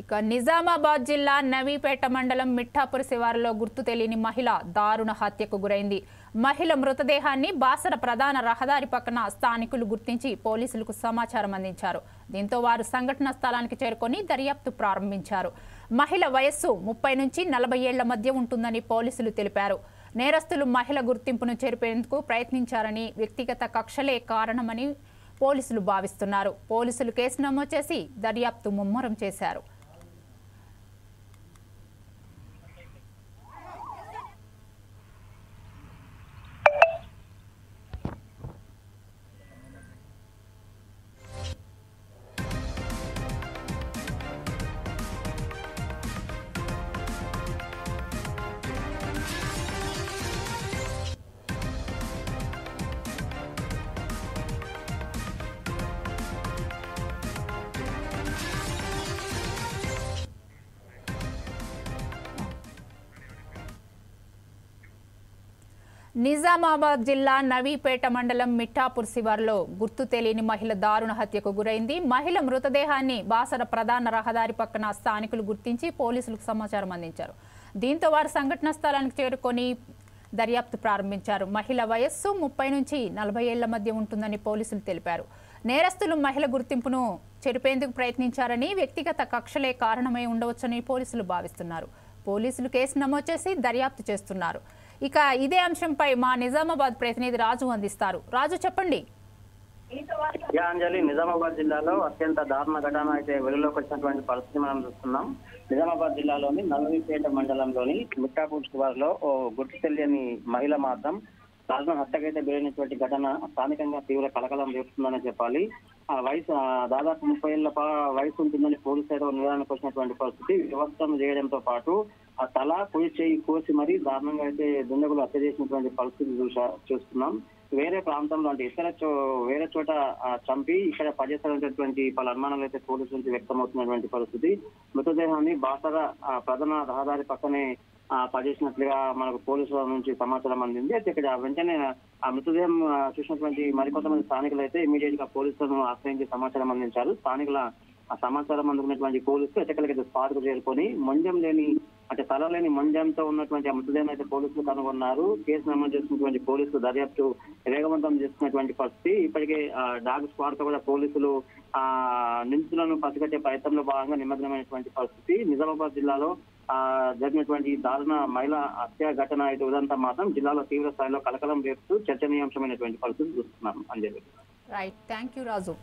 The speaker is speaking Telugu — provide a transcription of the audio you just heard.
ఇక నిజామాబాద్ జిల్లా నవీపేట మండలం మిఠాపూర్ శివారులో గుర్తు తెలియని మహిళ దారుణ హత్యకు గురైంది. మహిళ మృతదేహాన్ని బాసర ప్రధాన రహదారి పక్కన స్థానికులు గుర్తించి పోలీసులకు సమాచారం అందించారు. దీంతో వారు సంఘటన స్థలానికి చేరుకొని దర్యాప్తు ప్రారంభించారు. మహిళ వయస్సు 30 నుంచి 40 ఏళ్ల మధ్య ఉంటుందని పోలీసులు తెలిపారు. నేరస్తులు మహిళ గుర్తింపును చేర్పేందుకు ప్రయత్నించారని, వ్యక్తిగత కక్షలే కారణమని పోలీసులు భావిస్తున్నారు. పోలీసులు కేసు నమోదు చేసి దర్యాప్తు ముమ్మరం చేశారు. నిజామాబాద్ జిల్లా నవీపేట మండలం మిఠాపూర్ శివారులో గుర్తు తెలియని మహిళ దారుణ హత్యకు గురైంది. మహిళ మృతదేహాన్ని బాసర ప్రధాన రహదారి పక్కన స్థానికులు గుర్తించి పోలీసులకు సమాచారం అందించారు. దీంతో వారు సంఘటన స్థలానికి చేరుకొని దర్యాప్తు ప్రారంభించారు. మహిళ వయస్సు 30 నుంచి 40 ఏళ్ల మధ్య ఉంటుందని పోలీసులు తెలిపారు. నేరస్తులు మహిళ గుర్తింపును చెరిపేందుకు ప్రయత్నించారని, వ్యక్తిగత కక్షలే కారణమై ఉండవచ్చని పోలీసులు భావిస్తున్నారు. పోలీసులు కేసు నమోదు చేసి దర్యాప్తు చేస్తున్నారు. ఇక ఇదే అంశంపై మా నిజామాబాద్ ప్రతినిధి రాజు అందిస్తారు. రాజు, చెప్పండి. అంజలి, నిజామాబాద్ జిల్లాలో అత్యంత దారుణ ఘటన అయితే వెలుగులోకి వచ్చినటువంటి పరిస్థితి మనం చూస్తున్నాం. నిజామాబాద్ జిల్లాలోని నవీపేట మండలంలోని మిఠాపూర్ శివారులో గుర్తు తెలియని మహిళ మాత్రం దారుణ హత్యకైతే గురైనటువంటి ఘటన స్థానికంగా తీవ్ర కలకలం రేపుతుందని చెప్పాలి. ఆ వయసు దాదాపు 30 ఏళ్ల వయసు ఉంటుందని పోలీసు అయితే నిర్ధారణకు వచ్చినటువంటి పరిస్థితి. వివస్త్రం చేయడంతో పాటు ఆ తల కుడి చేయి కోసి మరీ దారుణంగా అయితే దుండగులు హత్య చేసినటువంటి పరిస్థితి చూస్తున్నాం. వేరే ప్రాంతంలో అంటే వేరే చోట చంపి ఇక్కడ పనిచేస్తున్నటువంటి పలు అనుమానాలు అయితే పోలీసుల నుంచి వ్యక్తమవుతున్నటువంటి పరిస్థితి. మృతదేహాన్ని బాసర ప్రధాన రహదారి పక్కనే పనిచేసినట్లుగా మనకు పోలీసుల నుంచి సమాచారం అందింది. అయితే ఇక్కడ వెంటనే ఆ మృతదేహం చూసినటువంటి మరికొంతమంది స్థానికులు అయితే ఇమీడియట్ గా పోలీసులను ఆశ్రయించి సమాచారం అందించారు. స్థానికుల ఆ సమాచారం అందుకున్నటువంటి పోలీసులు ఎటకలకి స్పాట్ కు చేరుకొని మంజం లేని అంటే తల లేని మంజంతో ఉన్నటువంటి ఆ మృతదేహం అయితే పోలీసులు కనుగొన్నారు. కేసు నమోదు చేసినటువంటి పోలీసులు దర్యాప్తు వేగవంతం చేస్తున్నటువంటి పరిస్థితి. ఇప్పటికే డాగ్ స్క్వాడ్ తో కూడా పోలీసులు నిందితులను పసిగట్టే ప్రయత్నంలో భాగంగా నిమగ్నమైనటువంటి పరిస్థితి. నిజామాబాద్ జిల్లాలో జరిగినటువంటి దారుణ మహిళా హత్య ఘటన అయితే ఉదంతా మాత్రం జిల్లాలో తీవ్ర స్థాయిలో కలకలం రేపుతూ చర్చనీయాంశమైనటువంటి పరిస్థితి చూస్తున్నాం. Anjali. Right, thank you Raju.